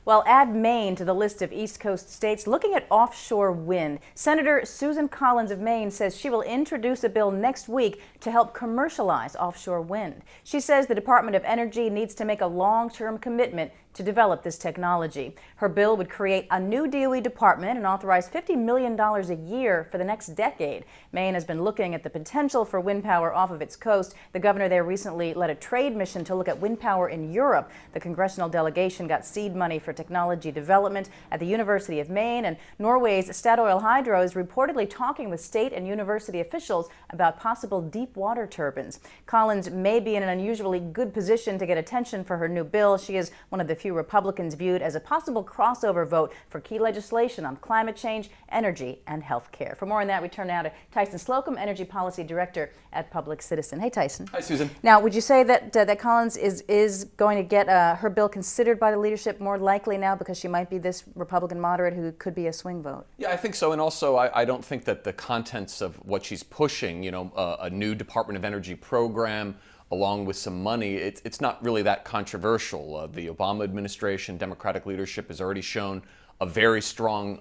Well, add Maine to the list of East Coast states looking at offshore wind. Senator Susan Collins of Maine says she will introduce a bill next week to help commercialize offshore wind. She says the Department of Energy needs to make a long-term commitment to develop this technology. Her bill would create a new DOE department and authorize $50 million a year for the next decade. Maine has been looking at the potential for wind power off of its coast. The governor there recently led a trade mission to look at wind power in Europe. The congressional delegation got seed money for technology development at the University of Maine, and Norway's Statoil Hydro is reportedly talking with state and university officials about possible deep water turbines. Collins may be in an unusually good position to get attention for her new bill. She is one of the few Republicans viewed as a possible crossover vote for key legislation on climate change, energy, and health care. For more on that, we turn now to Tyson Slocum, Energy Policy Director at Public Citizen. Hey, Tyson. Hi, Susan. Now, would you say that that Collins is going to get her bill considered by the leadership more likely now because she might be this Republican moderate who could be a swing vote? Yeah, I think so. And also, I don't think that the contents of what she's pushing, a new Department of Energy program, along with some money, it's not really that controversial. The Obama administration, Democratic leadership has already shown a very strong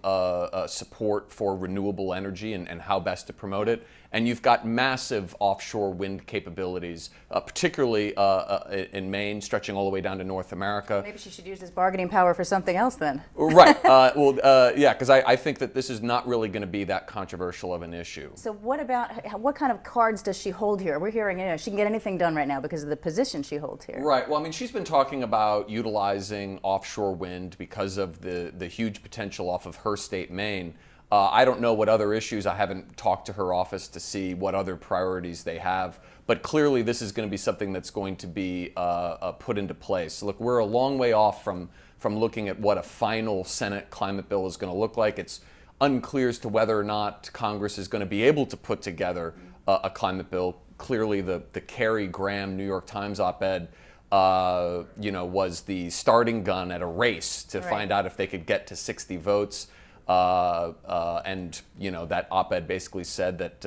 support for renewable energy and how best to promote it. And you've got massive offshore wind capabilities, particularly in Maine, stretching all the way down to North America. Maybe she should use this bargaining power for something else then. Right. Yeah, because I think that this is not really going to be that controversial of an issue. So what kind of cards does she hold here? We're hearing, she can get anything done right now because of the position she holds here. Right. Well, I mean, she's been talking about utilizing offshore wind because of the huge potential off of her state, Maine. I don't know what other issues. I haven't talked to her office to see what other priorities they have. But clearly, this is going to be something that's going to be put into place. Look, we're a long way off from looking at what a final Senate climate bill is going to look like. It's unclear as to whether or not Congress is going to be able to put together a climate bill. Clearly, the Kerry Graham New York Times op-ed was the starting gun at a race to find out if they could get to 60 votes. And that op-ed basically said that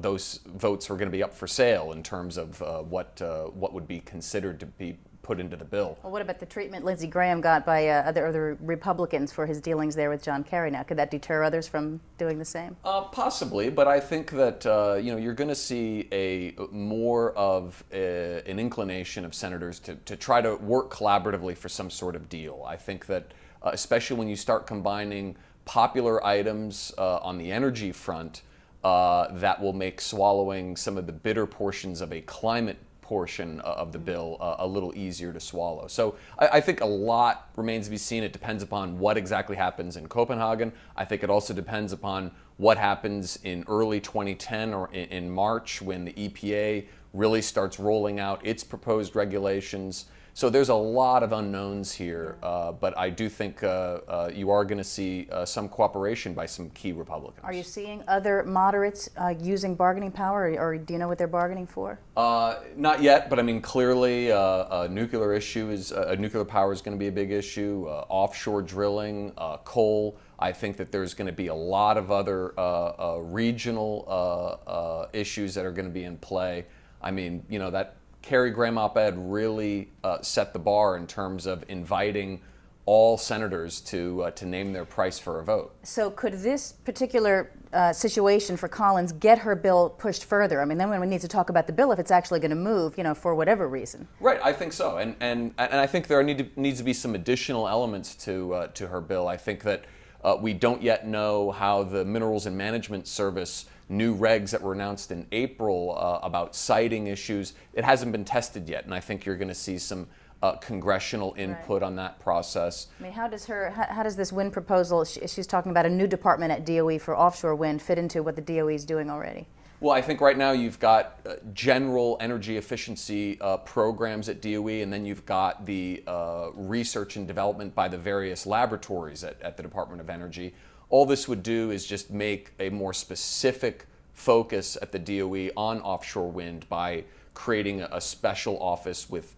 those votes were going to be up for sale in terms of what would be considered to be put into the bill. Well, what about the treatment Lindsey Graham got by other Republicans for his dealings there with John Kerry now? Could that deter others from doing the same? Possibly, but I think that you're going to see more of an inclination of senators to try to work collaboratively for some sort of deal. I think that especially when you start combining popular items on the energy front that will make swallowing some of the bitter portions of a climate portion of the bill a little easier to swallow. So I think a lot remains to be seen. It depends upon what exactly happens in Copenhagen. I think it also depends upon what happens in early 2010 or in March when the EPA really starts rolling out its proposed regulations. So there's a lot of unknowns here, but I do think you are going to see some cooperation by some key Republicans. Are you seeing other moderates using bargaining power, or do you know what they're bargaining for? Not yet, but I mean, clearly nuclear power is going to be a big issue. Offshore drilling, coal. I think that there's going to be a lot of other regional issues that are going to be in play. I mean, that Kerry Graham op-ed really set the bar in terms of inviting all senators to name their price for a vote. So could this particular situation for Collins get her bill pushed further? I mean, then we need to talk about the bill if it's actually going to move, for whatever reason. Right, I think so, and I think there needs to be some additional elements to her bill. I think that we don't yet know how the Minerals and Management Service new regs that were announced in April about siting issues, it hasn't been tested yet, and I think you're going to see some congressional input on that process. I mean, how does this wind proposal, she's talking about a new department at DOE for offshore wind, fit into what the DOE is doing already? Well, I think right now you've got general energy efficiency programs at DOE, and then you've got the research and development by the various laboratories at the Department of Energy. All this would do is just make a more specific focus at the DOE on offshore wind by creating a special office with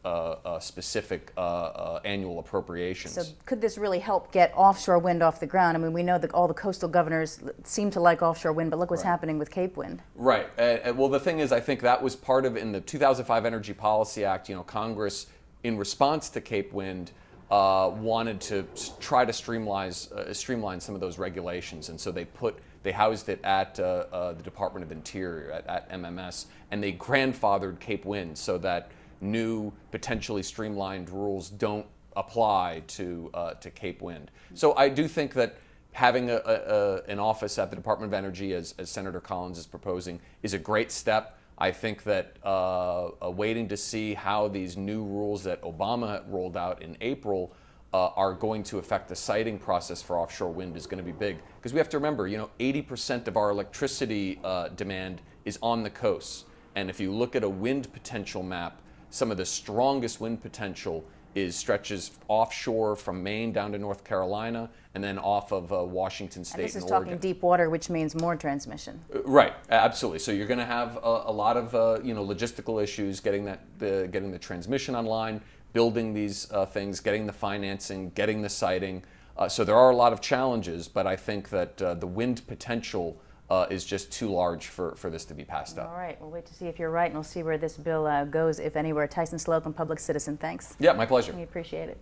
specific annual appropriations. So could this really help get offshore wind off the ground? I mean, we know that all the coastal governors seem to like offshore wind, but look what's happening with Cape Wind. Right. Well, the thing is, I think that was part of, in the 2005 Energy Policy Act, Congress, in response to Cape Wind, wanted to try to streamline some of those regulations, and so they housed it at the Department of Interior at MMS, and they grandfathered Cape Wind so that new potentially streamlined rules don't apply to Cape Wind. So I do think that having an office at the Department of Energy, as Senator Collins is proposing, is a great step. I think that waiting to see how these new rules that Obama rolled out in April are going to affect the siting process for offshore wind is going to be big. Because we have to remember, 80% of our electricity demand is on the coasts. And if you look at a wind potential map, some of the strongest wind potential stretches offshore from Maine down to North Carolina, and then off of Washington State and this is Oregon. talking deep water, which means more transmission. Right, absolutely. So you're going to have a lot of logistical issues getting the transmission online, building these things, getting the financing, getting the siting. So there are a lot of challenges, but I think that the wind potential is just too large for this to be passed up. All right, we'll wait to see if you're right, and we'll see where this bill goes, if anywhere. Tyson Slocum, Public Citizen, thanks. Yeah, my pleasure. We appreciate it.